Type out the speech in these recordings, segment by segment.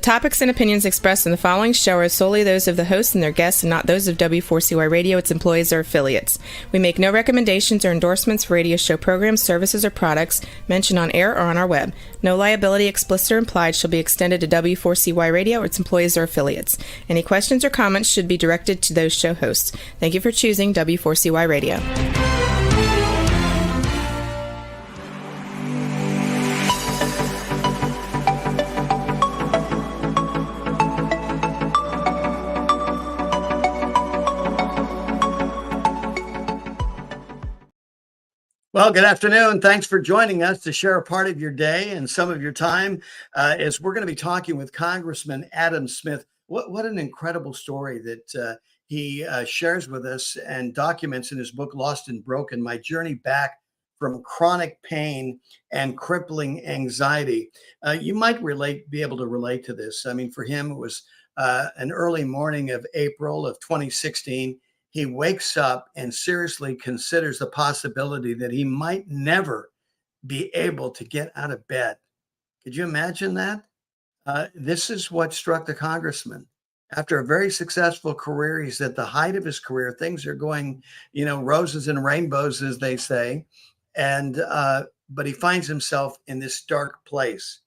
topics and opinions expressed in the following show are solely those of the hosts and their guests and not those of W4CY Radio, its employees, or affiliates. We make no recommendations or endorsements for radio show programs, services, or products mentioned on air or on our web. No liability, explicit or implied, shall be extended to W4CY Radio or its employees or affiliates. Any questions or comments should be directed to those show hosts. Thank you for choosing W4CY Radio. Well, good afternoon. Thanks for joining us to share a part of your day and some of your time as we're going to be talking with Congressman Adam Smith. What an incredible story that he shares with us and documents in his book, Lost and Broken, My Journey Back from Chronic Pain and Crippling Anxiety. You might be able to relate to this. I mean, for him, it was an early morning of April of 2016. He wakes up and seriously considers the possibility that he might never be able to get out of bed. Could you imagine that? This is what struck the congressman. After a very successful career, he's at the height of his career. Things are going, roses and rainbows, as they say. But he finds himself in this dark place.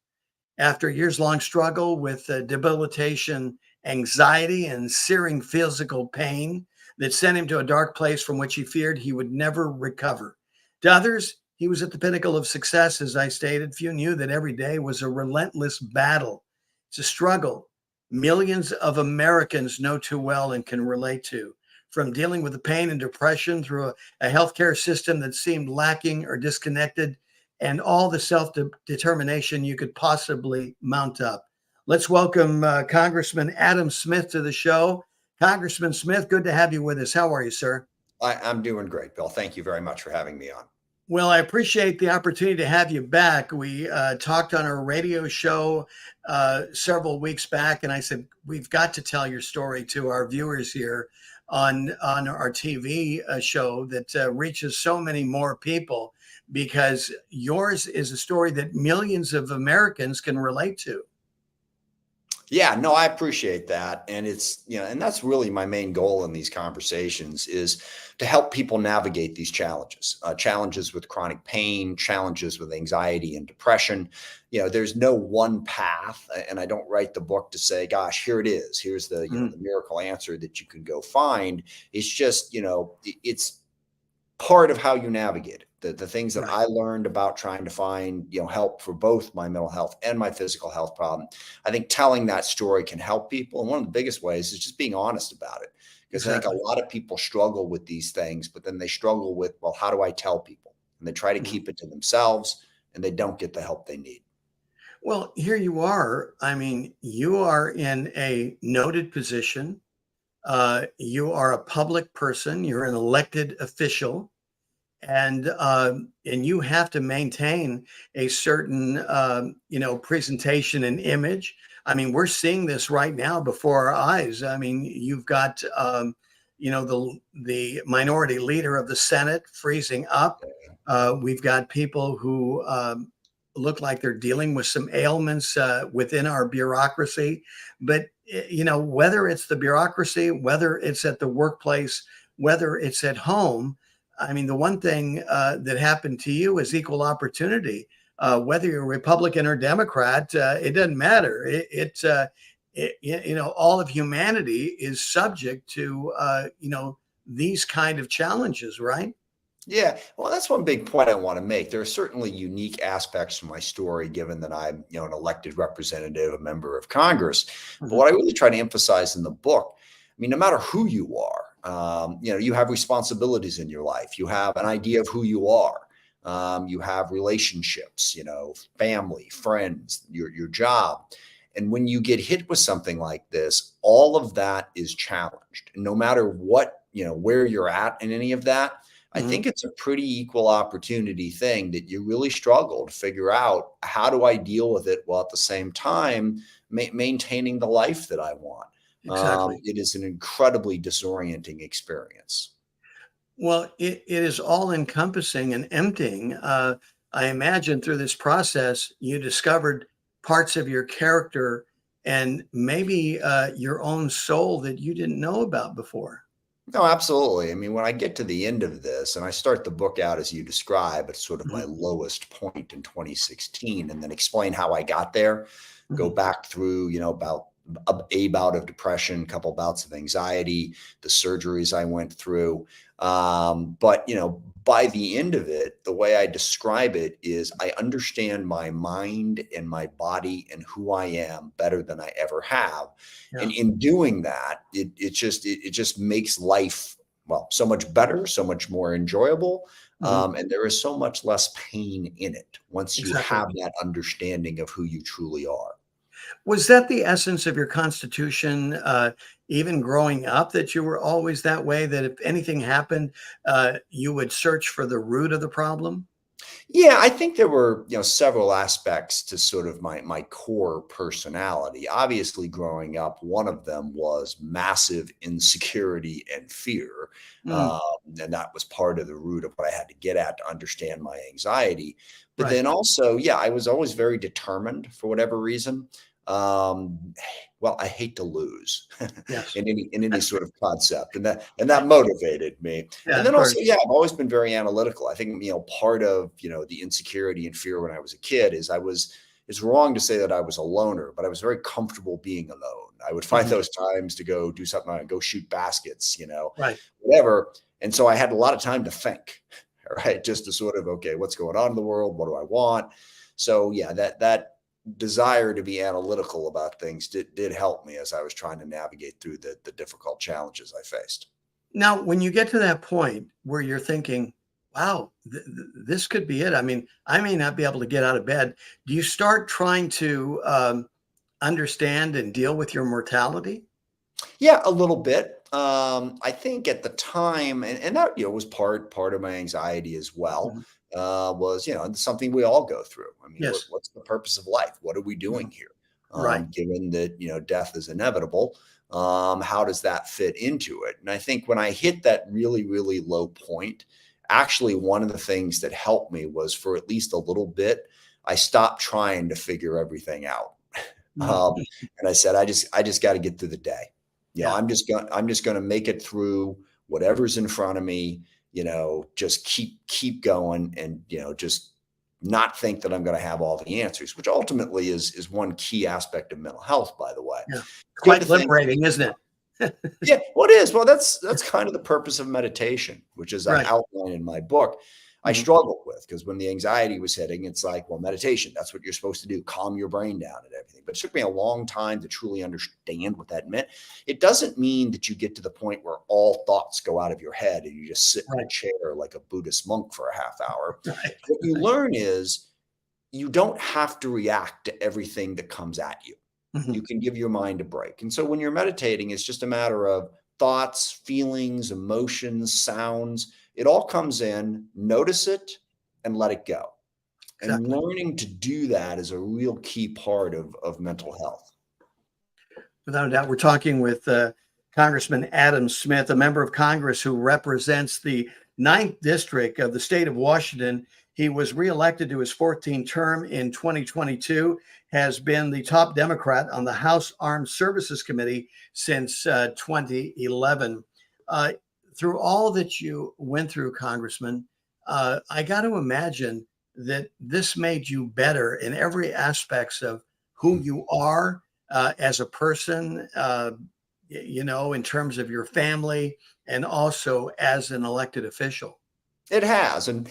After a years-long struggle with debilitation, anxiety, and searing physical pain, that sent him to a dark place from which he feared he would never recover. To others, he was at the pinnacle of success, as I stated. Few knew that every day was a relentless battle. It's a struggle millions of Americans know too well and can relate to, from dealing with the pain and depression through a healthcare system that seemed lacking or disconnected, and all the self-determination you could possibly mount up. Let's welcome Congressman Adam Smith to the show. Congressman Smith, good to have you with us. How are you, sir? I'm doing great, Bill. Thank you very much for having me on. Well, I appreciate the opportunity to have you back. We talked on our radio show several weeks back, and I said, we've got to tell your story to our viewers here on our TV show that reaches so many more people, because yours is a story that millions of Americans can relate to. Yeah, no, I appreciate that. And it's, and that's really my main goal in these conversations, is to help people navigate these challenges, challenges with chronic pain, challenges with anxiety and depression. There's no one path, and I don't write the book to say, gosh, here it is. Here's the, the miracle answer that you can go find. It's just, it's part of how you navigate it. The things that I learned about trying to find, help for both my mental health and my physical health problem. I think telling that story can help people. And one of the biggest ways is just being honest about it. Because I think a lot of people struggle with these things, but then they struggle with, well, how do I tell people? And they try to keep it to themselves, and they don't get the help they need. Well, here you are. I mean, you are in a noted position. You are a public person. You're an elected official. And you have to maintain a certain, presentation and image. I mean, we're seeing this right now before our eyes. I mean, you've got, the minority leader of the Senate freezing up. We've got people who look like they're dealing with some ailments within our bureaucracy. But, whether it's the bureaucracy, whether it's at the workplace, whether it's at home, I mean, the one thing that happened to you is equal opportunity. Whether you're Republican or Democrat, it doesn't matter. All of humanity is subject to, these kind of challenges, right? Yeah, well, that's one big point I want to make. There are certainly unique aspects to my story, given that I'm, an elected representative, a member of Congress. But what I really try to emphasize in the book, I mean, no matter who you are, you have responsibilities in your life. You have an idea of who you are. You have relationships, family, friends, your job. And when you get hit with something like this, all of that is challenged. And no matter what, where you're at in any of that, I think it's a pretty equal opportunity thing that you really struggle to figure out, how do I deal with it while at the same time maintaining the life that I want? Exactly. It is an incredibly disorienting experience. Well, it is all encompassing and emptying. I imagine through this process, you discovered parts of your character and maybe your own soul that you didn't know about before. No, absolutely. I mean, when I get to the end of this and I start the book out as you describe, it's sort of my lowest point in 2016, and then explain how I got there, go back through, about a bout of depression, a couple bouts of anxiety, the surgeries I went through. But, by the end of it, the way I describe it is I understand my mind and my body and who I am better than I ever have. Yeah. And in doing that, it just makes life, well, so much better, so much more enjoyable. And there is so much less pain in it once you have that understanding of who you truly are. Was that the essence of your Constitution, even growing up, that you were always that way, that if anything happened, you would search for the root of the problem? Yeah, I think there were, several aspects to sort of my core personality. Obviously, growing up, one of them was massive insecurity and fear. Mm, And that was part of the root of what I had to get at to understand my anxiety. But right. then also, yeah, I was always very determined for whatever reason. Well, I hate to lose Yes. in any sort of concept, and that motivated me. Yeah, And of then also, course. yeah, I've always been very analytical. I think, part of, the insecurity and fear when I was a kid is it's wrong to say that I was a loner, but I was very comfortable being alone. I would find those times to go do something, go shoot baskets, Right. whatever. And so I had a lot of time to think, right? Just to sort of, okay, what's going on in the world? What do I want? So yeah, that desire to be analytical about things did help me as I was trying to navigate through the difficult challenges I faced. Now, when you get to that point where you're thinking, wow, this could be it. I mean, I may not be able to get out of bed. Do you start trying to understand and deal with your mortality? Yeah, a little bit. I think at the time, and that was part of my anxiety as well. Mhm. Was something we all go through. I mean, Yes. what's the purpose of life? What are we doing Mhm. here? Right. Given that death is inevitable, how does that fit into it? And I think when I hit that really really low point, actually one of the things that helped me was, for at least a little bit, I stopped trying to figure everything out. Mhm. And I said, I just got to get through the day. Yeah. I'm just going to make it through whatever's in front of me, just keep going, and, just not think that I'm going to have all the answers, which ultimately is one key aspect of mental health, by the way. Yeah. You have Quite to think, liberating, isn't it? yeah, well, it is. Well, that's kind of the purpose of meditation, which is I Right. outline in my book. I Mhm. struggled with, because when the anxiety was hitting, it's like, well, meditation, that's what you're supposed to do, calm your brain down and everything. But it took me a long time to truly understand what that meant. It doesn't mean that you get to the point where all thoughts go out of your head and you just sit in a Right. chair like a Buddhist monk for a half hour. Right. What you learn is you don't have to react to everything that comes at you. Mhm. You can give your mind a break. And so when you're meditating, it's just a matter of thoughts, feelings, emotions, sounds. It all comes in, notice it, and let it go. And Exactly. learning to do that is a real key part of mental health. Without a doubt, we're talking with Congressman Adam Smith, a member of Congress who represents the 9th District of the state of Washington. He was reelected to his 14th term in 2022, has been the top Democrat on the House Armed Services Committee since 2011. Uh, through all that you went through, Congressman, I got to imagine that this made you better in every aspects of who you are as a person, in terms of your family, and also as an elected official. It has. And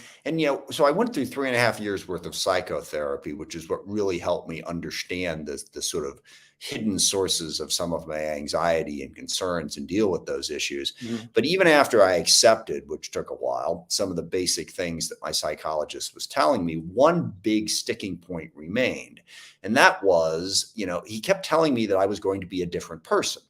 so I went through 3.5 years worth of psychotherapy, which is what really helped me understand the sort of hidden sources of some of my anxiety and concerns and deal with those issues. Mhm. But even after I accepted, which took a while, some of the basic things that my psychologist was telling me, one big sticking point remained. And that was, he kept telling me that I was going to be a different person.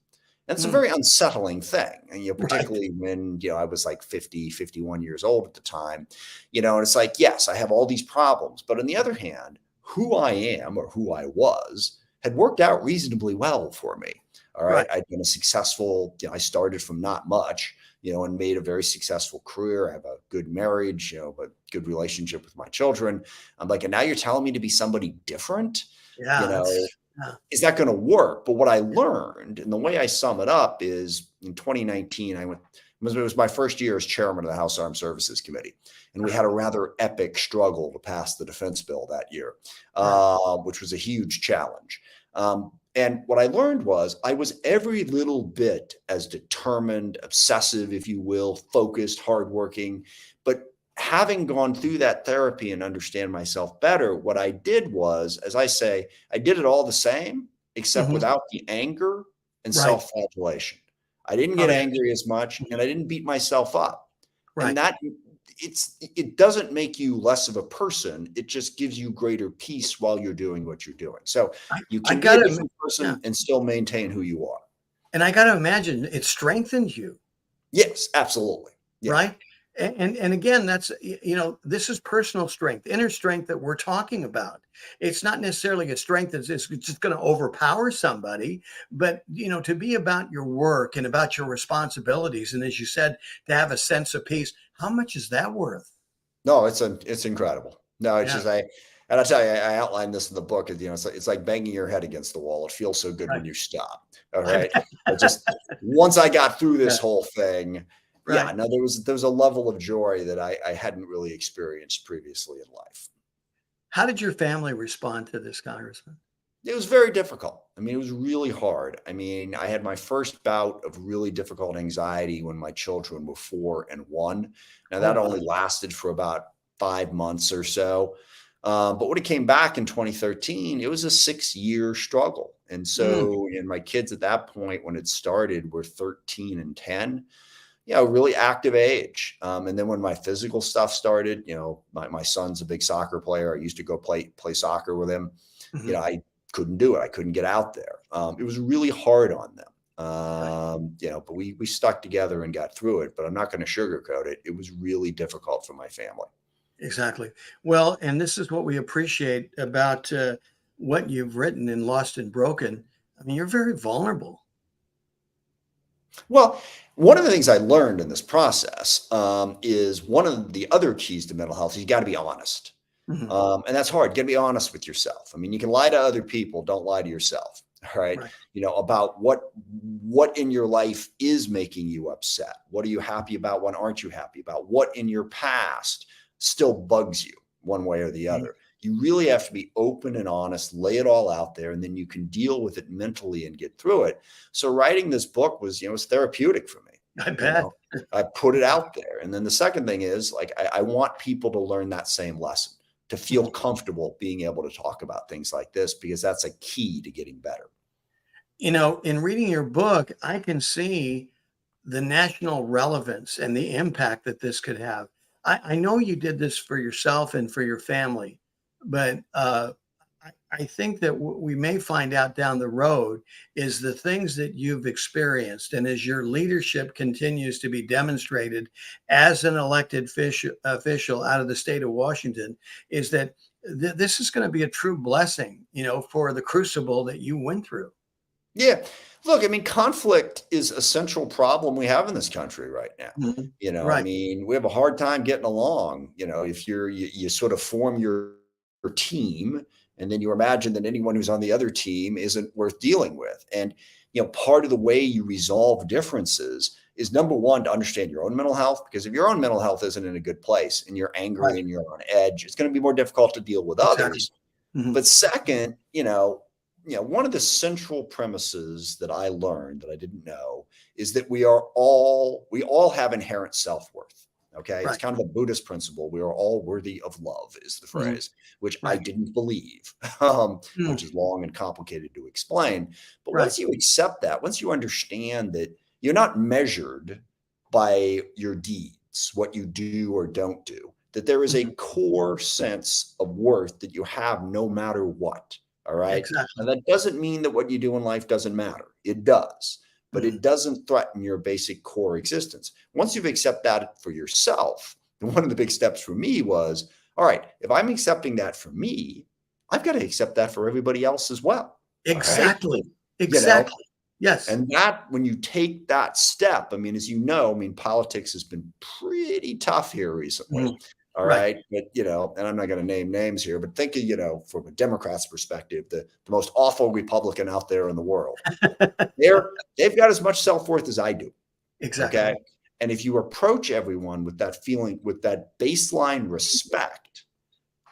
And it's a Mm, very unsettling thing. And, right. particularly when, I was like 50, 51 years old at the time, and it's like, yes, I have all these problems. But on the other hand, who I am, or who I was, had worked out reasonably well for me. All right. Right. I'd been a successful, I started from not much, and made a very successful career. I have a good marriage, but good relationship with my children. I'm like, and now you're telling me to be somebody different, you Yeah. know, Yeah. is that going to work? But what I learned, and the way I sum it up, is in 2019, it was my first year as chairman of the House Armed Services Committee. And we had a rather epic struggle to pass the defense bill that year, which was a huge challenge. And what I learned was I was every little bit as determined, obsessive, if you will, focused, hardworking. But having gone through that therapy and understand myself better, what I did was, as I say, I did it all the same, except without the anger and self-flagellation. I didn't get angry as much, and I didn't beat myself up. And that it doesn't make you less of a person. It just gives you greater peace while you're doing what you're doing. So you can be a different person and still maintain who you are. And I got to imagine it strengthens you. Yes, absolutely. Yeah. Right. And again, that's, this is personal strength, inner strength that we're talking about. It's not necessarily a strength that's just going to overpower somebody, but, to be about your work and about your responsibilities. And as you said, to have a sense of peace, how much is that worth? No, it's incredible. No, it's just, and I'll tell you, I outlined this in the book. It's like banging your head against the wall. It feels so good when you stop. All right. Just once I got through this whole thing, there was a level of joy that I hadn't really experienced previously in life. How did your family respond to this, Congressman? It was very difficult. I mean, it was really hard. I mean, I had my first bout of really difficult anxiety when my children were 4 and 1. Now that only lasted for about 5 months or so. But when it came back in 2013, it was a 6-year struggle. And so, and my kids at that point, when it started, were 13 and 10. Really active age. And then when my physical stuff started, my son's a big soccer player. I used to go play soccer with him. I couldn't do it. I couldn't get out there. It was really hard on them. But we stuck together and got through it, but I'm not going to sugarcoat it. It was really difficult for my family. Exactly. Well, and this is what we appreciate about what you've written in Lost and Broken. I mean, you're very vulnerable. Well, one of the things I learned in this process is one of the other keys to mental health is you got to be honest. And that's hard. You got to be honest with yourself. I mean, you can lie to other people. Don't lie to yourself. All right. About what in your life is making you upset. What are you happy about? What aren't you happy about? What in your past still bugs you one way or the other? You really have to be open and honest, lay it all out there, and then you can deal with it mentally and get through it. So writing this book was, was therapeutic for me. I bet. I put it out there. And then the second thing is I want people to learn that same lesson, to feel comfortable being able to talk about things like this, because that's a key to getting better. In reading your book, I can see the national relevance and the impact that this could have. I know you did this for yourself and for your family, but I think that what we may find out down the road is the things that you've experienced, and as your leadership continues to be demonstrated as an elected official out of the state of Washington, is that this is going to be a true blessing, for the crucible that you went through. Yeah. Look, I mean, conflict is a central problem we have in this country right now. I mean, we have a hard time getting along. If you sort of form your team, and then you imagine that anyone who's on the other team isn't worth dealing with. And, part of the way you resolve differences is, number one, to understand your own mental health, because if your own mental health isn't in a good place and you're angry and you're on edge, it's going to be more difficult to deal with others. But second, one of the central premises that I learned that I didn't know is that we all have inherent self-worth. Okay. It's kind of the Buddhist principle. We are all worthy of love is the phrase, which I didn't believe, which is long and complicated to explain. But once you accept that, once you understand that you're not measured by your deeds, what you do or don't do, that there is a core sense of worth that you have no matter what. All right. Exactly. And that doesn't mean that what you do in life doesn't matter. It does. But it doesn't threaten your basic core existence. Once you've accepted that for yourself, and one of the big steps for me was, all right, if I'm accepting that for me, I've got to accept that for everybody else as well. Exactly. Right? Exactly. Yes. And that, when you take that step, I mean, as you know, politics has been pretty tough here recently. All Right. right. But, and I'm not going to name names here, but think of, from a Democrat's perspective, the most awful Republican out there in the world. They've got as much self-worth as I do. Exactly. Okay. And if you approach everyone with that feeling, with that baseline respect,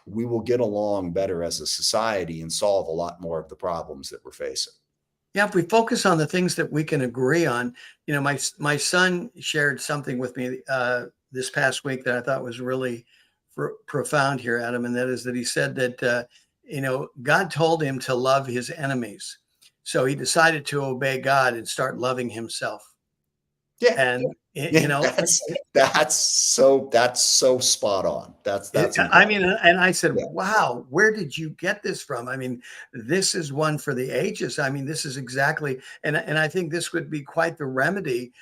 we will get along better as a society and solve a lot more of the problems that we're facing. Yeah, if we focus on the things that we can agree on, my son shared something with me this past week that I thought was really profound here, Adam, and that is that he said that God told him to love his enemies, so he decided to obey God and start loving himself. Yeah, and that's so spot on. That's I mean, and I said, yeah. wow, where did you get this from? I mean, this is one for the ages. I mean, this is exactly, and I think this would be quite the remedy,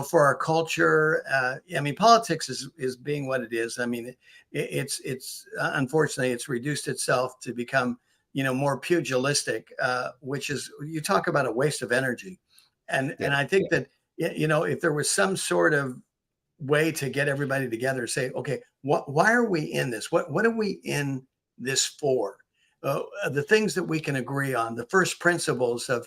for our culture. I mean, politics is being what it is. I mean, it's unfortunately, it's reduced itself to become, more pugilistic, which is, you talk about a waste of energy. And I think that, if there was some sort of way to get everybody together, say, okay, why are we in this? What are we in this for? The things that we can agree on, the first principles of,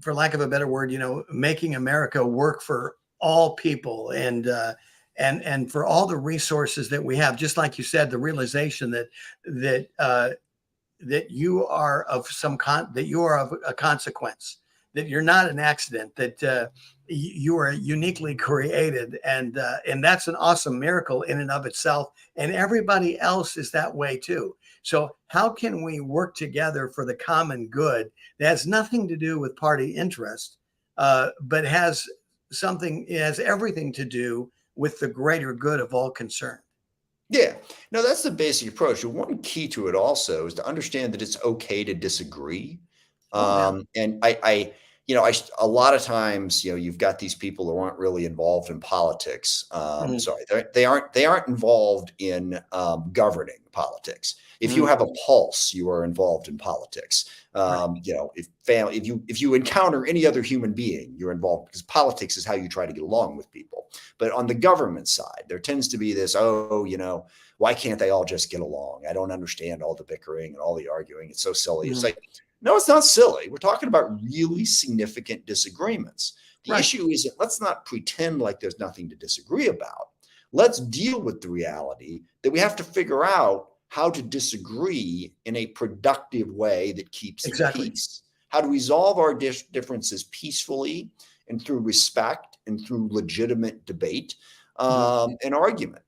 for lack of a better word, making America work for all people, and for all the resources that we have. Just like you said, the realization that you are of that you are of a consequence, that you're not an accident, that you are uniquely created, and that's an awesome miracle in and of itself. And everybody else is that way too. So how can we work together for the common good that has nothing to do with party interest, but has everything to do with the greater good of all concerned? Yeah, no, that's the basic approach. And one key to it also is to understand that it's okay to disagree. And a lot of times, you've got these people who aren't really involved in politics. Sorry, they aren't involved in governing politics. If you have a pulse, you are involved in politics. If you encounter any other human being, you're involved, because politics is how you try to get along with people. But on the government side, there tends to be this, why can't they all just get along? I don't understand all the bickering and all the arguing. It's so silly. It's like, no, it's not silly. We're talking about really significant disagreements. The issue isn't, let's not pretend like there's nothing to disagree about. Let's deal with the reality that we have to figure out how to disagree in a productive way that keeps the peace. How to resolve our differences peacefully and through respect and through legitimate debate and argument.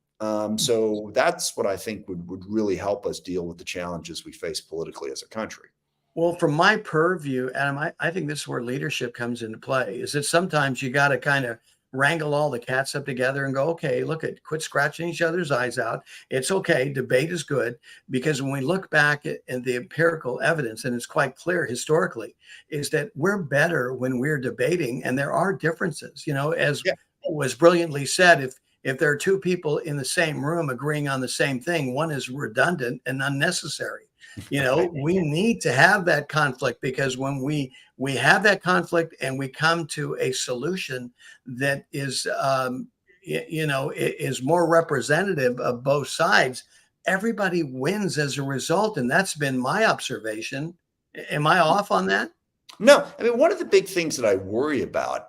So that's what I think would really help us deal with the challenges we face politically as a country. Well, from my purview, Adam, I think this is where leadership comes into play, is that sometimes you got to kind of wrangle all the cats up together and go, okay, quit scratching each other's eyes out. It's okay. Debate is good, because when we look back at the empirical evidence, and it's quite clear historically, is that we're better when we're debating, and there are differences, as was brilliantly said, if there are two people in the same room agreeing on the same thing, one is redundant and unnecessary. We need to have that conflict, because when we have that conflict and we come to a solution that is, is more representative of both sides, everybody wins as a result. And that's been my observation. Am I off on that? No, I mean, one of the big things that I worry about,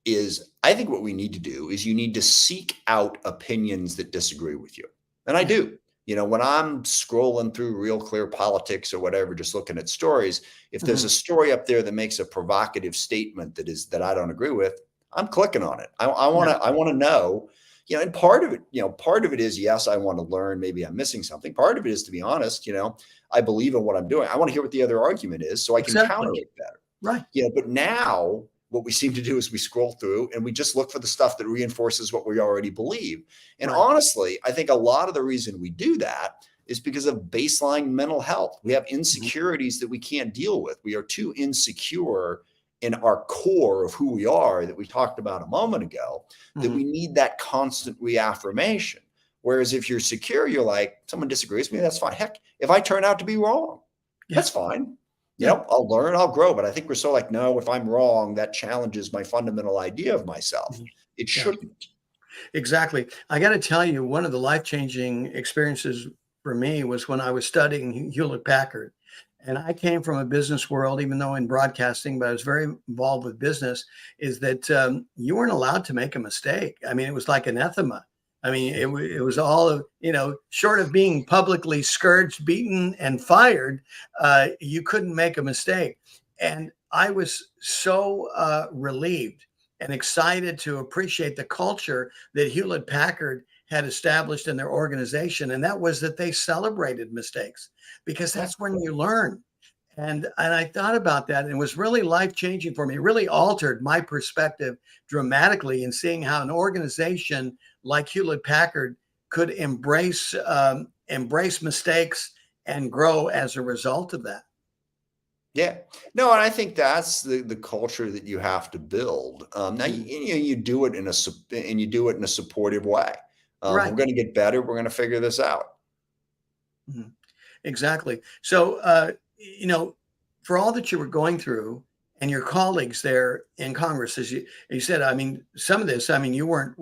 is I think what we need to do is you need to seek out opinions that disagree with you. And I do. When I'm scrolling through Real Clear Politics or whatever, just looking at stories, if there's a story up there that makes a provocative statement that I don't agree with, I'm clicking on it. I want to know, and part of it is, yes, I want to learn, maybe I'm missing something. Part of it is, to be honest, I believe in what I'm doing. I want to hear what the other argument is so I can counter it better. Right. But now what we seem to do is we scroll through and we just look for the stuff that reinforces what we already believe. And honestly, I think a lot of the reason we do that is because of baseline mental health. We have insecurities that we can't deal with. We are too insecure in our core of who we are, that we talked about a moment ago, that we need that constant reaffirmation. Whereas if you're secure, you're like, someone disagrees with me, that's fine. Heck, if I turn out to be wrong, that's fine. I'll learn, I'll grow. But I think we're so no, if I'm wrong, that challenges my fundamental idea of myself. It shouldn't. Exactly. I got to tell you, one of the life-changing experiences for me was when I was studying Hewlett Packard. And I came from a business world, even though in broadcasting, but I was very involved with business, is that you weren't allowed to make a mistake. I mean, it was like anathema. I mean, it was all of, short of being publicly scourged, beaten, and fired, you couldn't make a mistake. And I was so relieved and excited to appreciate the culture that Hewlett Packard had established in their organization. And that was that they celebrated mistakes because that's when you learn. And I thought about that and it was really life changing for me. It really altered my perspective dramatically in seeing how an organization like Hewlett Packard could embrace mistakes and grow as a result of that. Yeah, no, and I think that's the culture that you have to build. Now you do it in a supportive way. Right. We're going to get better. We're going to figure this out. Mhm. Exactly. So, for all that you were going through and your colleagues there in Congress, as you said, I mean, some of this, I mean, you weren't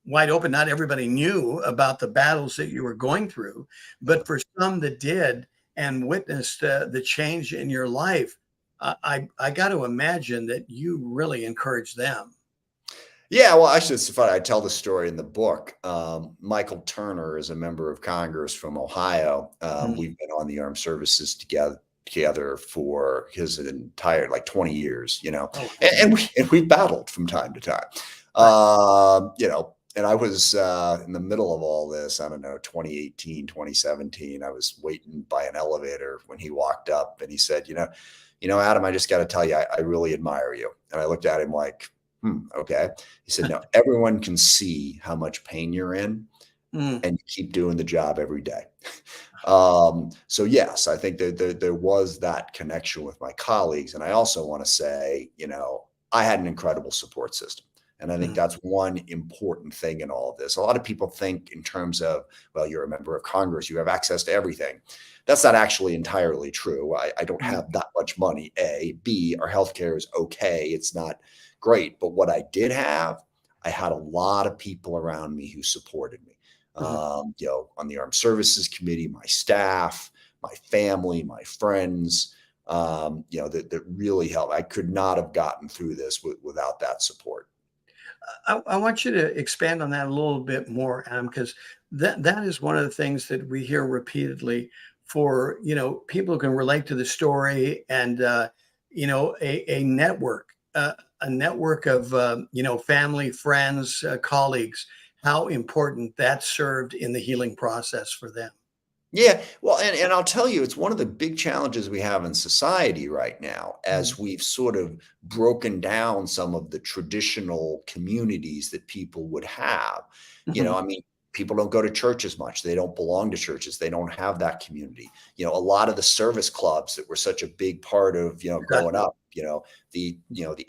wide open. Not everybody knew about the battles that you were going through, but for some that did and witnessed the change in your life, I got to imagine that you really encouraged them. Yeah, well, actually, it's funny. I tell the story in the book. Michael Turner is a member of Congress from Ohio. Mhm. We've been on the armed services together for his entire 20 years, Oh, and we battled from time to time. right. And I was in the middle of all this, I don't know, 2018, 2017. I was waiting by an elevator when he walked up and he said, Adam, I just got to tell you, I really admire you. And I looked at him like, okay. He said, no, everyone can see how much pain you're in Mm, and you keep doing the job every day. So yes, I think that there was that connection with my colleagues. And I also want to say, I had an incredible support system. And I think mm, that's one important thing in all of this. A lot of people think in terms of, well, you're a member of Congress, you have access to everything. That's not actually entirely true. I don't mm, have that much money, A. B, our healthcare is okay. It's not great. But what I did have, I had a lot of people around me who supported me. mhm. On the Armed Services Committee, my staff, my family, my friends, that really helped. I could not have gotten through this without that support. I want you to expand on that a little bit more, Adam, because that is one of the things that we hear repeatedly for people who can relate to the story and a network of family, friends, colleagues. How important that served in the healing process for them. Yeah, well, and I'll tell you, it's one of the big challenges we have in society right now, Mm, as we've sort of broken down some of the traditional communities that people would have. mhm. I mean, people don't go to church as much. They don't belong to churches. They don't have that community. A lot of the service clubs that were such a big part of, growing Exactly. up, the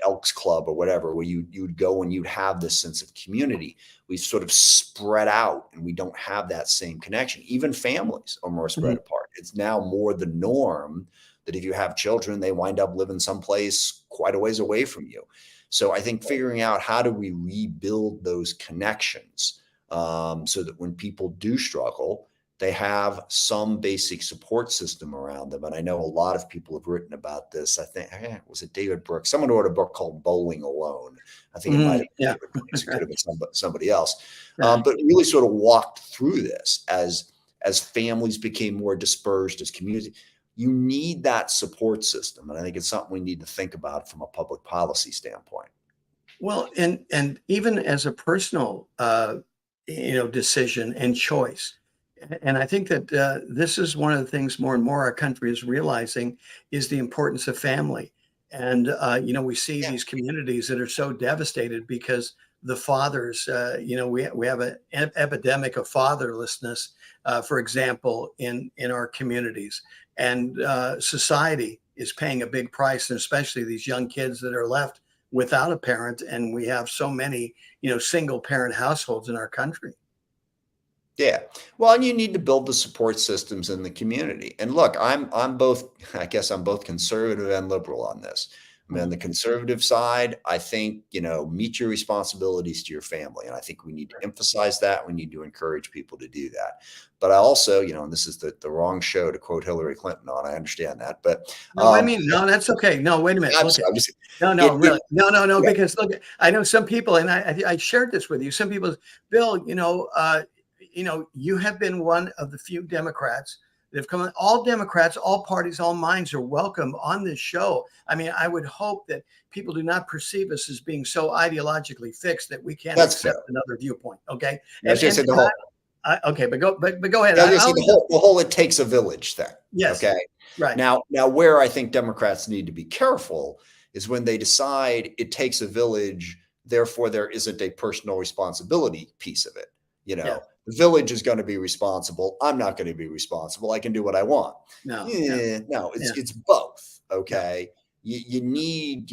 Elks Club or whatever, where you'd go and you'd have this sense of community. We've sort of spread out and we don't have that same connection. Even families are more Mhm. spread apart. It's now more the norm that if you have children, they wind up living someplace quite a ways away from you. So I think figuring out how do we rebuild those connections, so that when people do struggle, they have some basic support system around them. And I know a lot of people have written about this. I think, was it David Brooks? Someone wrote a book called Bowling Alone. I think it might have Mhm. been Yeah. David Brooks. It could have been somebody else. Yeah. But really sort of walked through this as families became more dispersed, as communities. You need that support system. And I think it's something we need to think about from a public policy standpoint. Well, and even as a personal, decision and choice, and I think that this is one of the things more and more our country is realizing is the importance of family. And we see Yeah. these communities that are so devastated because the fathers, we have an epidemic of fatherlessness, for example, in our communities, and society is paying a big price, and especially these young kids that are left without a parent, and we have so many single parent households in our country. Yeah. Well, and you need to build the support systems in the community. And look, I'm both, I guess I'm both conservative and liberal on this. I mean, on the conservative side, I think, meet your responsibilities to your family. And I think we need to emphasize that. We need to encourage people to do that. But I also, and this is the wrong show to quote Hillary Clinton on, I understand that. But no, I mean, no, that's okay. No, wait a minute. Look, no, really. No, yeah. Because look, I know some people, and I shared this with you. Some people, Bill, you have been one of the few Democrats that have come on. All Democrats, all parties, all minds are welcome on this show. I mean, I would hope that people do not perceive us as being so ideologically fixed that we can't accept another viewpoint. Okay. Okay, but go ahead. The whole it takes a village thing. Yes. Okay. Right. Now where I think Democrats need to be careful is when they decide it takes a village, therefore there isn't a personal responsibility piece of it. The village is going to be responsible. I'm not going to be responsible. I can do what I want. No, it's both. Okay. You need,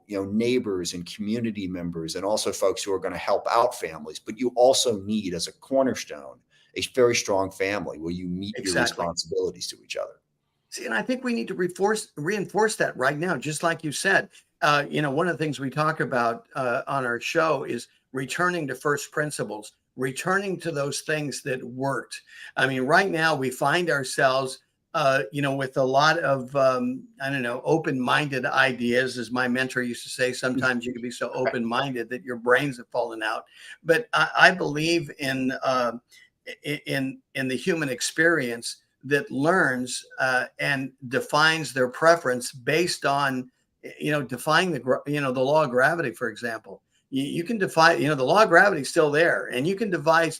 neighbors and community members and also folks who are going to help out families, but you also need as a cornerstone, a very strong family where you meet your responsibilities to each other. See, and I think we need to reinforce that right now, just like you said. One of the things we talk about on our show is returning to first principles, returning to those things that worked. I mean, right now we find ourselves, with a lot of, open-minded ideas, as my mentor used to say. Sometimes you can be so open-minded that your brains have fallen out. But I believe in the human experience that learns and defines their preference based on, defying the law of gravity, for example. You can defy, the law of gravity is still there, and you can defy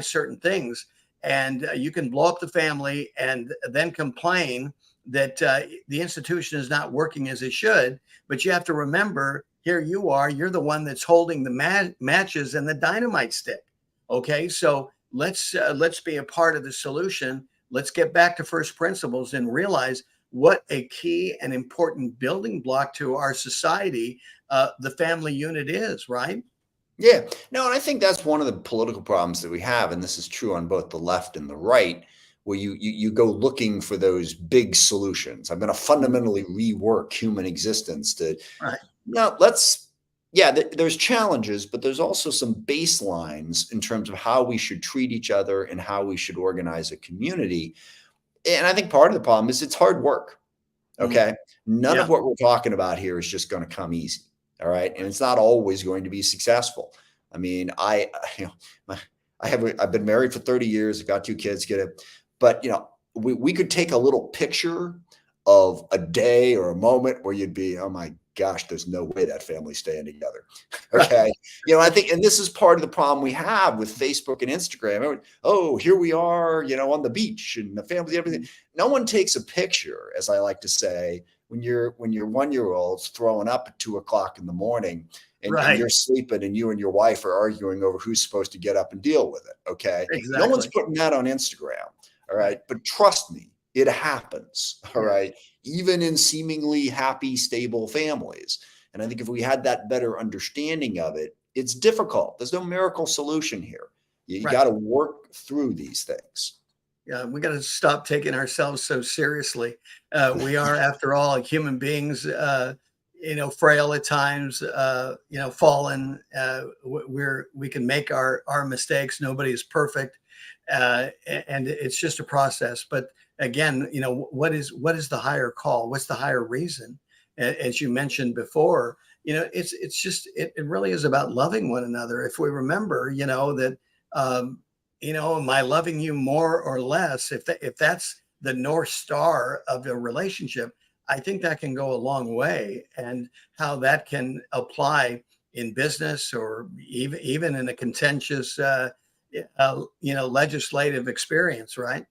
certain things, and you can blow up the family and then complain that the institution is not working as it should. But you have to remember, here you are, you're the one that's holding the matches and the dynamite stick. Okay, so let's be a part of the solution. Let's get back to first principles and realize what a key and important building block to our society the family unit is, right? Yeah, no, and I think that's one of the political problems that we have, and this is true on both the left and the right, where you go looking for those big solutions. I'm going to fundamentally rework human existence to, there's challenges, but there's also some baselines in terms of how we should treat each other and how we should organize a community. And I think part of the problem is it's hard work. Okay. None of what we're talking about here is just going to come easy. All right. And it's not always going to be successful. I mean, I've been married for 30 years. I've got 2 kids, but we could take a little picture of a day or a moment where you'd be, oh my gosh, there's no way that family's staying together. Okay. I think, and this is part of the problem we have with Facebook and Instagram. Oh, here we are, on the beach and the family, everything. No one takes a picture, as I like to say, when your 1-year-old's throwing up at 2:00 in the morning and you're sleeping and you and your wife are arguing over who's supposed to get up and deal with it. Okay. Exactly. No one's putting that on Instagram. All right. But trust me, it happens. All right. Even in seemingly happy, stable families. And I think if we had that better understanding of it, it's difficult. There's no miracle solution here. You got to work through these things. Yeah, we got to stop taking ourselves so seriously. We are, after all, human beings, frail at times, fallen. We can make our mistakes. Nobody is perfect. And it's just a process. But again, what is the higher call? What's the higher reason? As you mentioned before, it really is about loving one another. If we remember, that, am I loving you more or less? If that's the North Star of the relationship, I think that can go a long way, and how that can apply in business or even in a contentious, legislative experience, right?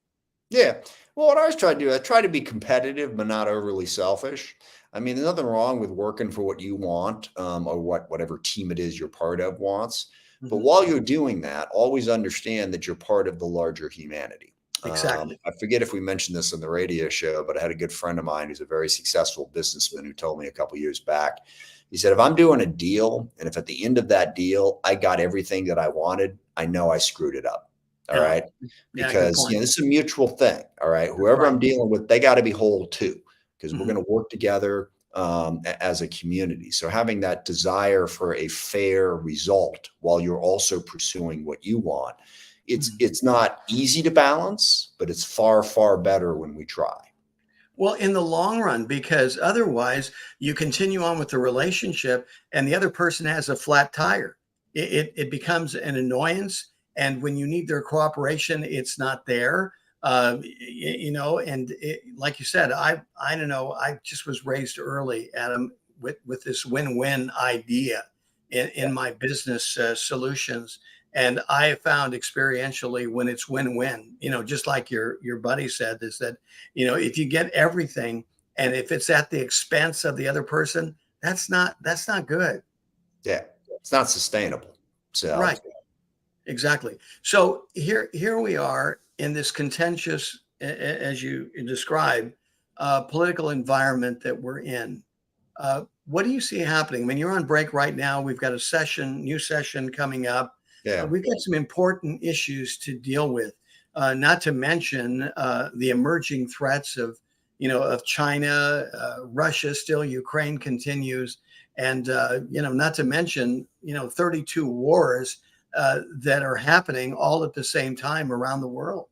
Yeah. Well, what I always try to do, I try to be competitive, but not overly selfish. I mean, there's nothing wrong with working for what you want, or whatever team it is you're part of wants. Mm-hmm. But while you're doing that, always understand that you're part of the larger humanity. Exactly. I forget if we mentioned this on the radio show, but I had a good friend of mine who's a very successful businessman who told me a couple of years back. He said, if I'm doing a deal, and if at the end of that deal I got everything that I wanted, I know I screwed it up. All right. Because this is a mutual thing. All right. Whoever I'm dealing with, they got to be whole too, because we're going to work together. as a community. So having that desire for a fair result while you're also pursuing what you want, it's not easy to balance, but it's far, far better when we try. Well, in the long run, because otherwise you continue on with the relationship and the other person has a flat tire. It becomes an annoyance. And when you need their cooperation, it's not there. And like you said, I don't know, I just was raised early, Adam, with this win-win idea in my business solutions. And I have found experientially when it's win-win, just like your buddy said, is that, if you get everything and if it's at the expense of the other person, that's not good. Yeah. It's not sustainable. So Right. Exactly. So here we are in this contentious, as you described, political environment that we're in. What do you see happening? I mean, you're on break right now. We've got a new session coming up. yeah. We've got some important issues to deal with, not to mention the emerging threats of China, Russia, still Ukraine continues, and not to mention 32 wars that are happening all at the same time around the world.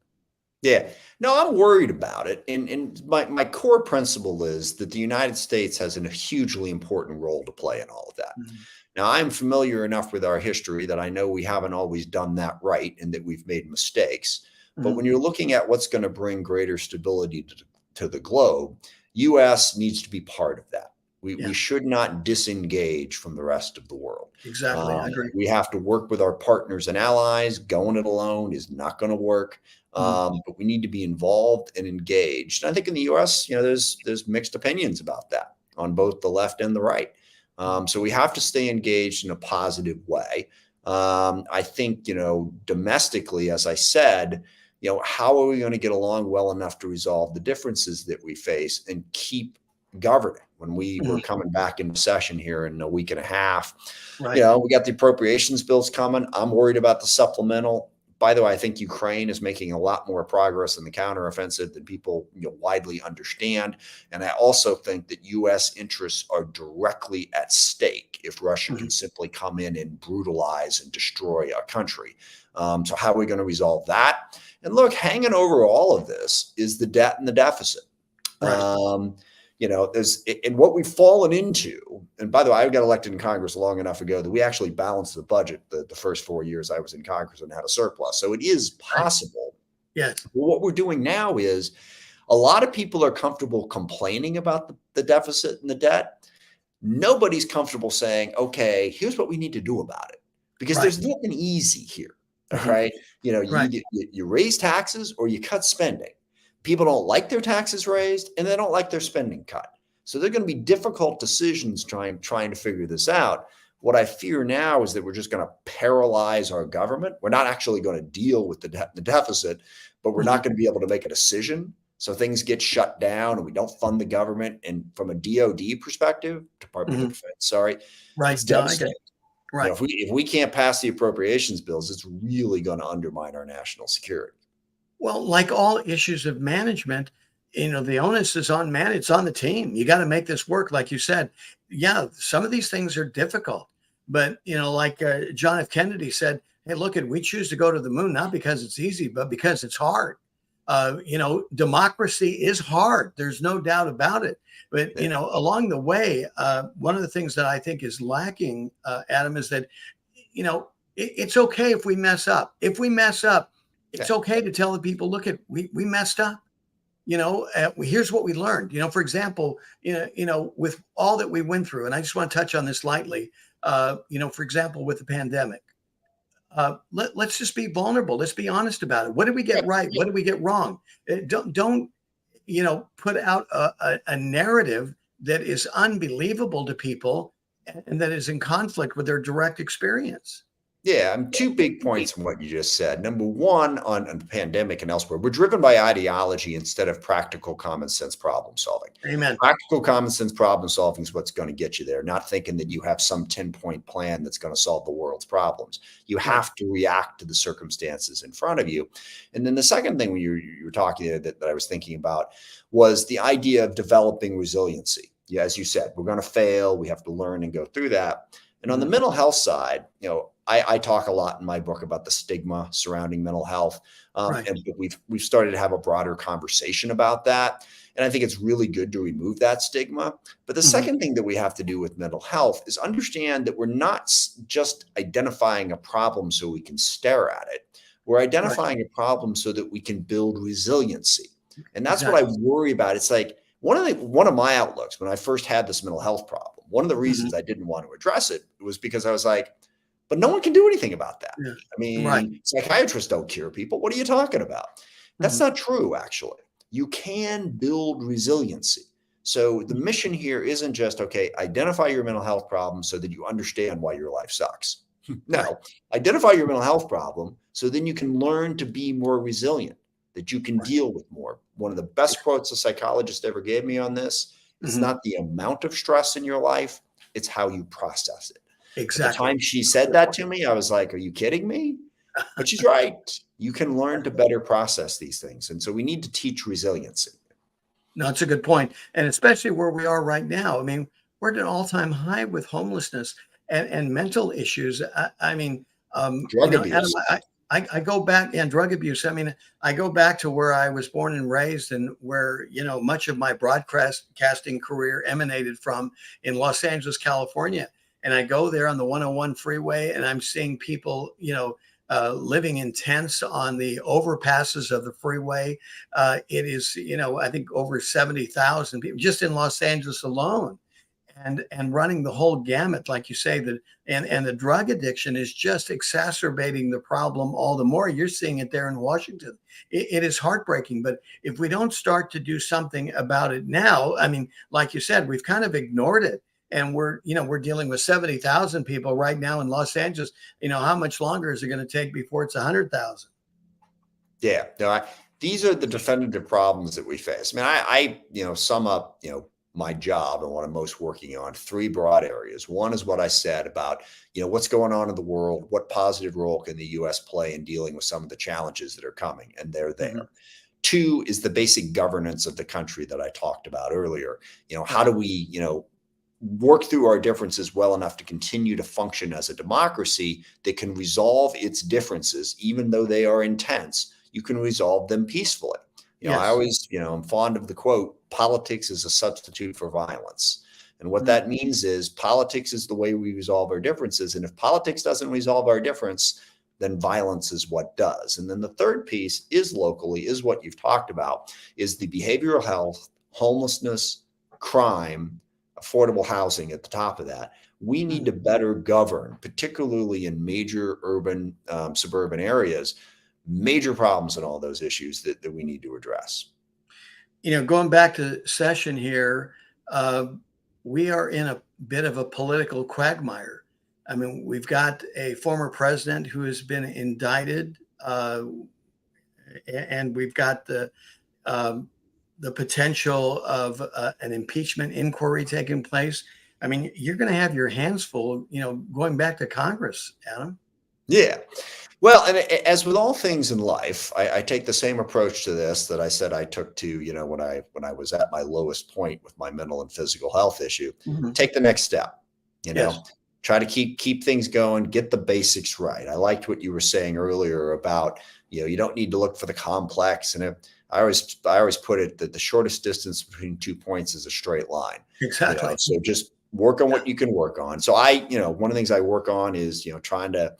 Yeah, no, I'm worried about it. And my core principle is that the United States has a hugely important role to play in all of that. Mhm. Now, I'm familiar enough with our history that I know we haven't always done that right and that we've made mistakes. But when you're looking at what's going to bring greater stability to the globe, U.S. needs to be part of that. We should not disengage from the rest of the world. Exactly. I agree. We have to work with our partners and allies. Going it alone is not going to work. But we need to be involved and engaged. And I think in the U.S., there's mixed opinions about that on both the left and the right. So we have to stay engaged in a positive way. I think, domestically, as I said, how are we going to get along well enough to resolve the differences that we face and keep governing? When we were coming back into session here in a week and a half, Right. we got the appropriations bills coming. I'm worried about the supplemental. By the way, I think Ukraine is making a lot more progress in the counteroffensive than people widely understand. And I also think that U.S. interests are directly at stake if Russia can simply come in and brutalize and destroy a country. So how are we going to resolve that? And look, hanging over all of this is the debt and the deficit. Right. And what we've fallen into, and by the way, I got elected in Congress long enough ago that we actually balanced the budget the first 4 years I was in Congress and had a surplus. So it is possible. Yes. Well, what we're doing now is a lot of people are comfortable complaining about the deficit and the debt. Nobody's comfortable saying, okay, here's what we need to do about it, because there's nothing easy here. Right. You raise taxes or you cut spending. People don't like their taxes raised and they don't like their spending cut. So they're going to be difficult decisions trying to figure this out. What I fear now is that we're just going to paralyze our government. We're not actually going to deal with the deficit, but we're not going to be able to make a decision. So things get shut down and we don't fund the government. And from a DOD perspective, Department of Defense, it's devastating. Right. If we can't pass the appropriations bills, it's really going to undermine our national security. Well, like all issues of management, the onus is on it's on the team. You got to make this work. Like you said, some of these things are difficult, but like John F. Kennedy said, hey, look, we choose to go to the moon, not because it's easy, but because it's hard. Democracy is hard. There's no doubt about it. But, along the way, one of the things that I think is lacking, Adam, is that, it's okay if we mess up. If we mess up, it's okay to tell the people, look, we messed up. Here's what we learned. For example, with all that we went through, and I just want to touch on this lightly. For example, with the pandemic, let's just be vulnerable. Let's be honest about it. What did we get right? What did we get wrong? Don't put out a narrative that is unbelievable to people and that is in conflict with their direct experience. Yeah, two big points in what you just said. Number one, on the pandemic and elsewhere, we're driven by ideology instead of practical common sense problem solving. Amen. Practical common sense problem solving is what's going to get you there, not thinking that you have some 10-point plan that's going to solve the world's problems. You have to react to the circumstances in front of you. And then the second thing when you were talking that I was thinking about was the idea of developing resiliency. Yeah, as you said, we're going to fail. We have to learn and go through that. And on the mental health side, I talk a lot in my book about the stigma surrounding mental health, Right. and we've started to have a broader conversation about that. And I think it's really good to remove that stigma. But the second thing that we have to do with mental health is understand that we're not just identifying a problem so we can stare at it. We're identifying a problem so that we can build resiliency. And that's what I worry about. It's like one of my outlooks when I first had this mental health problem. One of the reasons I didn't want to address it was because I was like, but no one can do anything about that. Yeah. I mean, psychiatrists don't cure people. What are you talking about? That's not true, actually. You can build resiliency. So the mission here isn't just, okay, identify your mental health problem so that you understand why your life sucks. No, identify your mental health problem so then you can learn to be more resilient, that you can deal with more. One of the best quotes a psychologist ever gave me on this, it's not the amount of stress in your life, it's how you process it. At the time she said that to me, I was like, are you kidding me? But she's right. You can learn to better process these things. And so we need to teach resiliency. No, it's a good point. And especially where we are right now. I mean, we're at an all-time high with homelessness and mental issues. Drug abuse. Adam, I go back and drug abuse. I mean, I go back to where I was born and raised and where, much of my broadcasting career emanated from in Los Angeles, California. And I go there on the 101 freeway and I'm seeing people, living in tents on the overpasses of the freeway. It is, I think over 70,000 people just in Los Angeles alone. And running the whole gamut, like you say, and the drug addiction is just exacerbating the problem all the more. You're seeing it there in Washington. It is heartbreaking. But if we don't start to do something about it now, I mean, like you said, we've kind of ignored it. And we're dealing with 70,000 people right now in Los Angeles. How much longer is it going to take before it's 100,000? Yeah, no, these are the definitive problems that we face. I mean, I sum up, my job and what I'm most working on, three broad areas. One is what I said about, what's going on in the world, what positive role can the U.S. play in dealing with some of the challenges that are coming, and they're there. Two is the basic governance of the country that I talked about earlier. How do we, work through our differences well enough to continue to function as a democracy that can resolve its differences, even though they are intense, you can resolve them peacefully. I always, I'm fond of the quote, politics is a substitute for violence. And what that means is politics is the way we resolve our differences. And if politics doesn't resolve our difference, then violence is what does. And then the third piece is locally, is what you've talked about, is the behavioral health, homelessness, crime, affordable housing at the top of that. We need to better govern, particularly in major urban, suburban areas, major problems in all those issues that we need to address. Going back to session here, we are in a bit of a political quagmire. I mean, we've got a former president who has been indicted, and we've got the potential of an impeachment inquiry taking place. I mean, you're going to have your hands full, going back to Congress, Adam. Yeah. Well, and as with all things in life, I take the same approach to this that I said I took to, when I was at my lowest point with my mental and physical health issue. Take the next step, try to keep things going, get the basics right. I liked what you were saying earlier about, you don't need to look for the complex. And I always put it that the shortest distance between 2 points is a straight line. Exactly. So just work on what you can work on. So one of the things I work on is, trying to,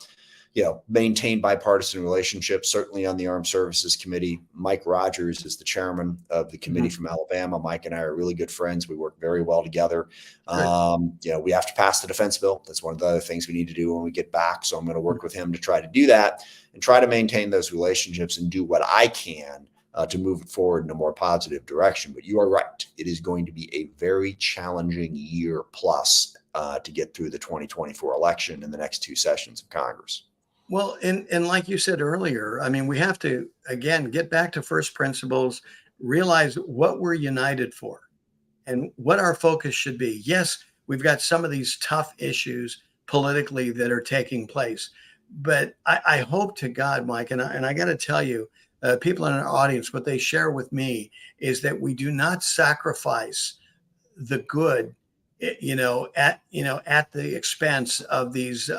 maintain bipartisan relationships, certainly on the Armed Services Committee. Mike Rogers is the chairman of the committee from Alabama. Mike and I are really good friends. We work very well together. We have to pass the defense bill. That's one of the other things we need to do when we get back. So I'm going to work with him to try to do that and try to maintain those relationships and do what I can to move it forward in a more positive direction. But you are right. It is going to be a very challenging year plus to get through the 2024 election and the next two sessions of Congress. Well, and like you said earlier, I mean, we have to, again, get back to first principles, realize what we're united for and what our focus should be. Yes, we've got some of these tough issues politically that are taking place, but I hope to God, Mike, and I got to tell you, people in our audience, what they share with me is that we do not sacrifice the good, at the expense of these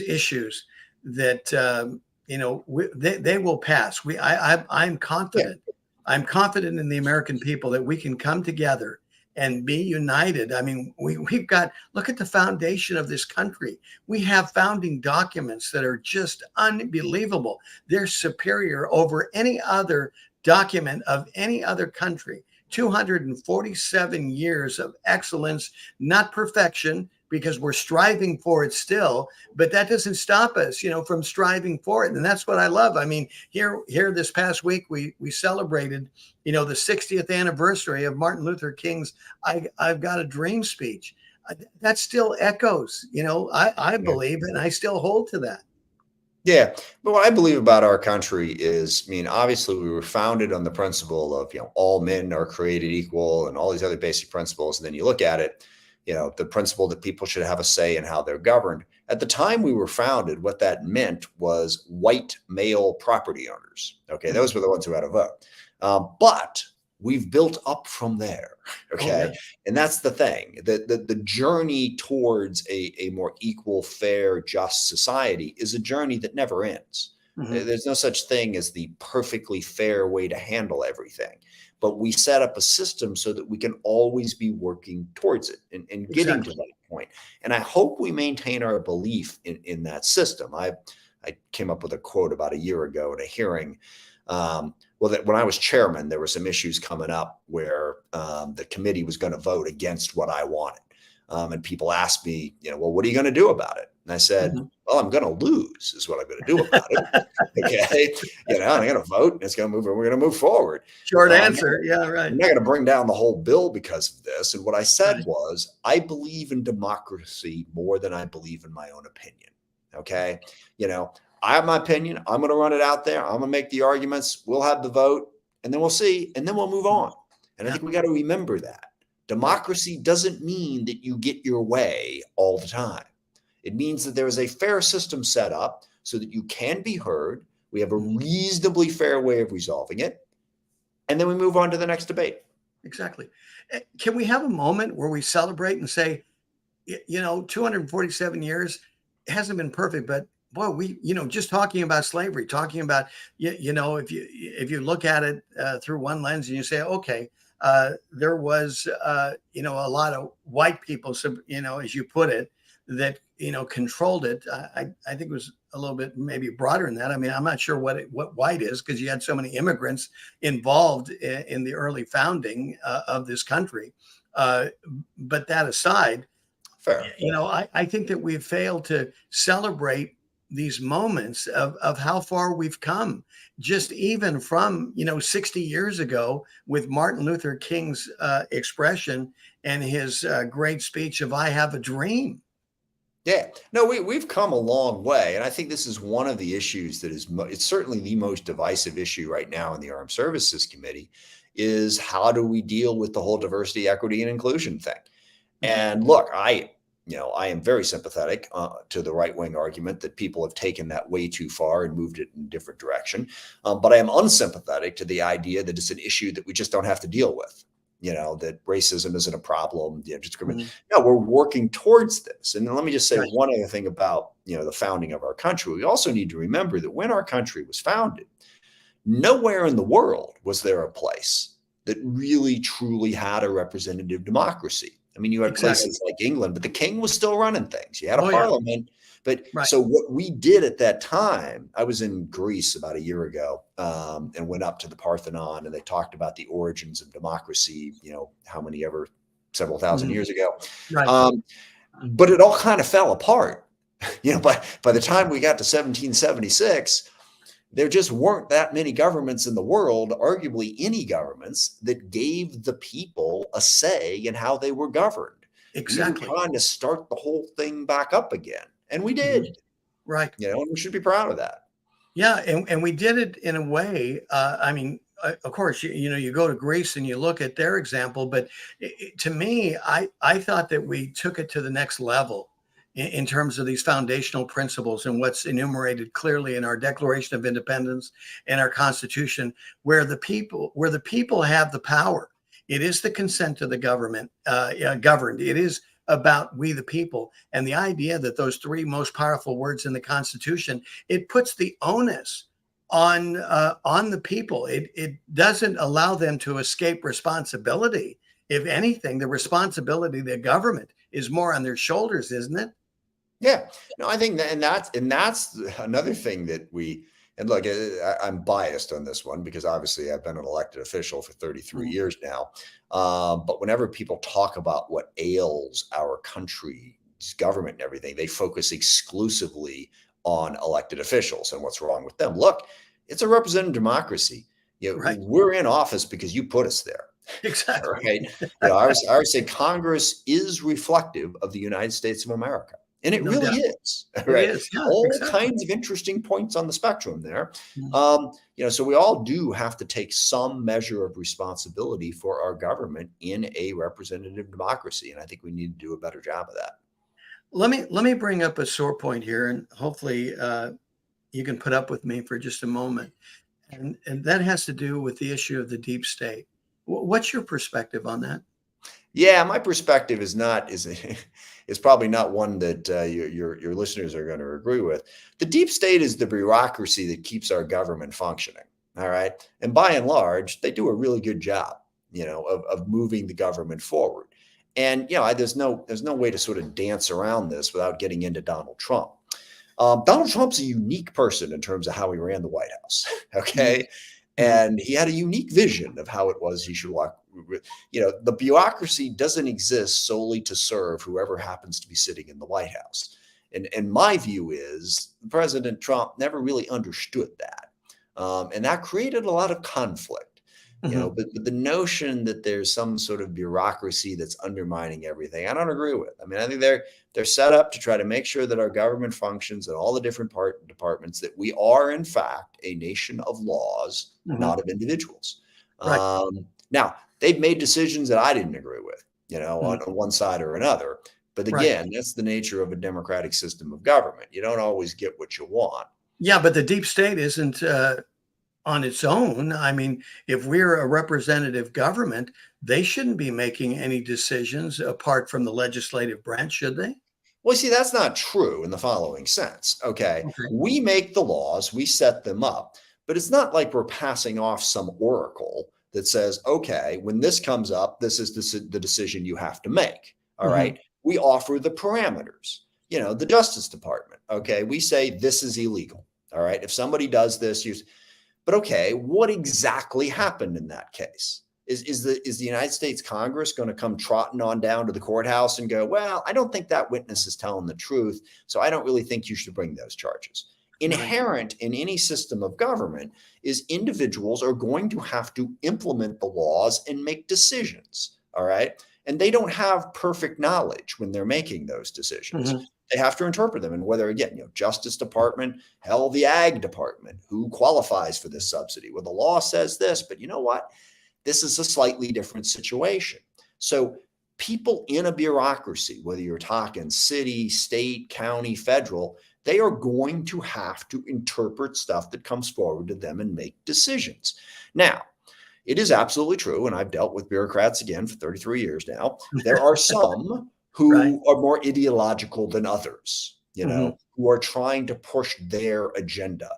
issues that they will pass. I'm confident. I'm confident in the American people that we can come together and be united. I mean, we've got, look at the foundation of this country. We have founding documents that are just unbelievable. They're superior over any other document of any other country. 247 years of excellence, not perfection, because we're striving for it still, but that doesn't stop us, from striving for it. And that's what I love. I mean, here this past week, we celebrated, the 60th anniversary of Martin Luther King's I've Got a Dream speech. That still echoes, I believe, and I still hold to that. Yeah. But what I believe about our country is, obviously we were founded on the principle of, all men are created equal and all these other basic principles. And then you look at it, the principle that people should have a say in how they're governed. At the time we were founded, what that meant was white male property owners. Okay. Those were the ones who had a vote. But we've built up from there. Okay. Oh, yeah. And that's the thing, the journey towards a more equal, fair, just society is a journey that never ends. Mm-hmm. There's no such thing as the perfectly fair way to handle everything, but we set up a system so that we can always be working towards it and getting to that point. And I hope we maintain our belief in that system. I came up with a quote about a year ago at a hearing. That when I was chairman, there were some issues coming up where the committee was going to vote against what I wanted. And people asked me, well, what are you going to do about it? And I said, well, I'm going to lose is what I'm going to do about it. Okay. I'm going to vote and it's going to move, and we're going to move forward. Short answer. Yeah, right. I'm not going to bring down the whole bill because of this. And what I said was, I believe in democracy more than I believe in my own opinion. Okay. I have my opinion. I'm going to run it out there. I'm going to make the arguments. We'll have the vote and then we'll see. And then we'll move on. And I think we got to remember that democracy doesn't mean that you get your way all the time. It means that there is a fair system set up so that you can be heard. We have a reasonably fair way of resolving it. And then we move on to the next debate. Exactly. Can we have a moment where we celebrate and say, 247 years, it hasn't been perfect, but boy, we, just talking about slavery, talking about, if you look at it through one lens and you say, okay, there was, a lot of white people, as you put it, that, controlled it. I think it was a little bit maybe broader than that. I mean, I'm not sure what white is because you had so many immigrants involved in the early founding of this country. But that aside, fair. I think that we've failed to celebrate these moments of how far we've come, just even from 60 years ago with Martin Luther King's expression and his great speech of "I have a dream." Yeah, no, we've come a long way, and I think this is one of the issues that is it's certainly the most divisive issue right now in the Armed Services Committee is how do we deal with the whole diversity, equity, and inclusion thing? And look, I am very sympathetic to the right-wing argument that people have taken that way too far and moved it in a different direction. But I am unsympathetic to the idea that it's an issue that we just don't have to deal with, that racism isn't a problem. No, we're working towards this. And let me just say one other thing about, the founding of our country. We also need to remember that when our country was founded, nowhere in the world was there a place that really, truly had a representative democracy. I mean, you had places like England, but the king was still running things. You had a parliament. But so what we did at that time, I was in Greece about a year ago and went up to the Parthenon and they talked about the origins of democracy, several thousand years ago. Right. But it all kind of fell apart. By the time we got to 1776, there just weren't that many governments in the world, arguably any governments, that gave the people a say in how they were governed. Exactly. We were trying to start the whole thing back up again. And we did. Right. And we should be proud of that. Yeah. And we did it in a way. Of course, you go to Greece and you look at their example. But to me, I thought that we took it to the next level in terms of these foundational principles and what's enumerated clearly in our Declaration of Independence and our Constitution, where the people have the power. It is the consent of the government governed. It is about we the people. And the idea that those three most powerful words in the Constitution, it puts the onus on the people. It doesn't allow them to escape responsibility. If anything, the responsibility of the government is more on their shoulders, isn't it? Yeah, no, I think that, and that's another thing that and look, I'm biased on this one because obviously I've been an elected official for 33 years now. But whenever people talk about what ails our country's government and everything, they focus exclusively on elected officials and what's wrong with them. Look, it's a representative democracy. We're in office because you put us there. Exactly. Right. I always say Congress is reflective of the United States of America. And it really is, right? It is, yeah, all exactly. kinds of interesting points on the spectrum there. So we all do have to take some measure of responsibility for our government in a representative democracy. And I think we need to do a better job of that. Let me bring up a sore point here, and hopefully you can put up with me for just a moment. And that has to do with the issue of the deep state. What's your perspective on that? Yeah, my perspective is probably not one that your listeners are going to agree with. The deep state is the bureaucracy that keeps our government functioning. All right, and by and large, they do a really good job, of moving the government forward. And there's no way to sort of dance around this without getting into Donald Trump. Donald Trump's a unique person in terms of how he ran the White House. Okay. And he had a unique vision of how it was he should walk. The bureaucracy doesn't exist solely to serve whoever happens to be sitting in the White House. And my view is President Trump never really understood that. And that created a lot of conflict. But the notion that there's some sort of bureaucracy that's undermining everything, I don't agree with. I mean, I think they're set up to try to make sure that our government functions and all the different departments, that we are, in fact, a nation of laws, not of individuals. Right. Now, they've made decisions that I didn't agree with, on one side or another. But again, that's the nature of a democratic system of government. You don't always get what you want. Yeah, but the deep state isn't on its own. I mean, if we're a representative government, they shouldn't be making any decisions apart from the legislative branch, should they? Well, see, that's not true in the following sense. Okay. We make the laws, we set them up, but it's not like we're passing off some oracle that says, okay, when this comes up, this is the decision you have to make. All right. We offer the parameters, the Justice Department. Okay. We say this is illegal. All right. If somebody does this, but okay, what exactly happened in that case? Is the United States Congress going to come trotting on down to the courthouse and go, well, I don't think that witness is telling the truth, so I don't really think you should bring those charges. Inherent in any system of government is individuals are going to have to implement the laws and make decisions. All right. And they don't have perfect knowledge when they're making those decisions. They have to interpret them. And whether, again, Justice Department, hell, the Ag Department, who qualifies for this subsidy? Well, the law says this, but you know what? This is a slightly different situation. So people in a bureaucracy, whether you're talking city, state, county, federal, they are going to have to interpret stuff that comes forward to them and make decisions. Now, it is absolutely true, and I've dealt with bureaucrats again for 33 years now. There are some who are more ideological than others, who are trying to push their agenda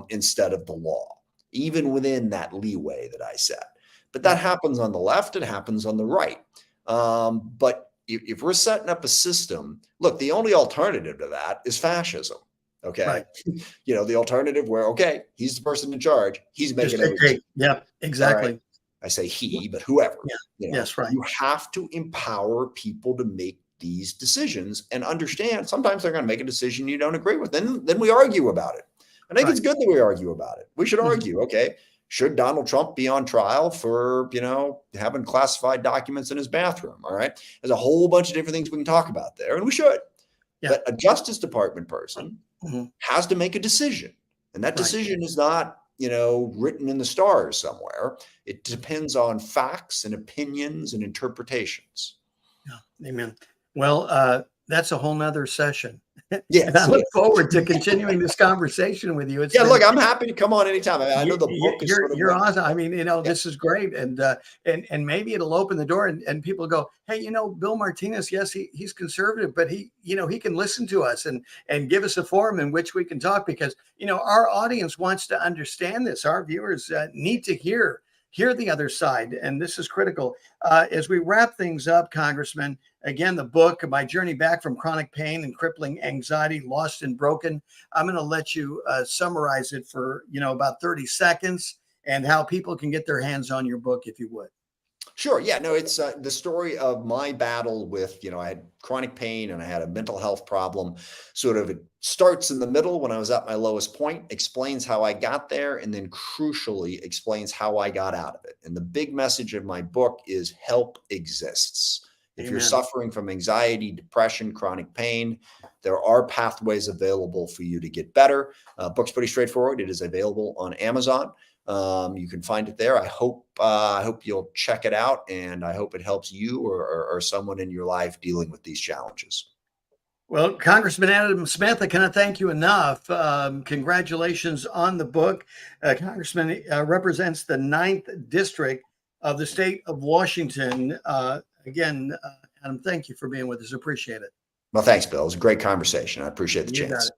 instead of the law, even within that leeway that I said. But that happens on the left, it happens on the right. But if we're setting up a system, look, the only alternative to that is fascism. Okay. The alternative where, okay, he's the person in charge. He's making everything. Yeah, exactly. Right? I say he, but whoever. Yes, right. You have to empower people to make these decisions and understand sometimes they're going to make a decision you don't agree with. Then we argue about it. I think it's good that we argue about it. We should argue, okay, should Donald Trump be on trial for, having classified documents in his bathroom? All right. There's a whole bunch of different things we can talk about there, and we should. Yeah. But a Justice Department person has to make a decision. And that decision is not, written in the stars somewhere. It depends on facts and opinions and interpretations. Yeah. Amen. Well, That's a whole nother session. Yes, And I look yes. forward to continuing this conversation with you. It's Yeah, been, look, I'm happy to come on anytime. I know the book is sort of you're like, awesome. I mean, yeah, this is great. And maybe it'll open the door and people go, hey, Bill Martinez, yes, he's conservative, but he can listen to us and give us a forum in which we can talk, because, our audience wants to understand this. Our viewers need to hear the other side. And this is critical. As we wrap things up, Congressman, again, the book, My Journey Back from Chronic Pain and Crippling Anxiety, Lost and Broken. I'm going to let you summarize it for, about 30 seconds, and how people can get their hands on your book, if you would. Sure. Yeah, no, it's the story of my battle with, I had chronic pain and I had a mental health problem. Sort of, it starts in the middle when I was at my lowest point, explains how I got there, and then crucially explains how I got out of it. And the big message of my book is help exists. If Amen. you're suffering from anxiety, depression, chronic pain, there are pathways available for you to get better. Book's pretty straightforward. It is available on Amazon. You can find it there. I hope you'll check it out, and I hope it helps you or someone in your life dealing with these challenges. Well, Congressman Adam Smith, I cannot thank you enough. Congratulations on the book. Congressman represents the 9th District of the state of Washington. Again, Adam, thank you for being with us. Appreciate it. Well, thanks, Bill. It was a great conversation. I appreciate the You got chance. it.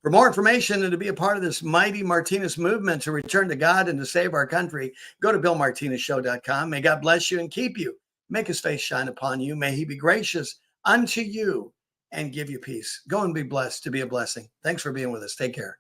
For more information and to be a part of this mighty Martinez movement to return to God and to save our country, go to BillMartinezShow.com. May God bless you and keep you. Make his face shine upon you. May he be gracious unto you and give you peace. Go and be blessed to be a blessing. Thanks for being with us. Take care.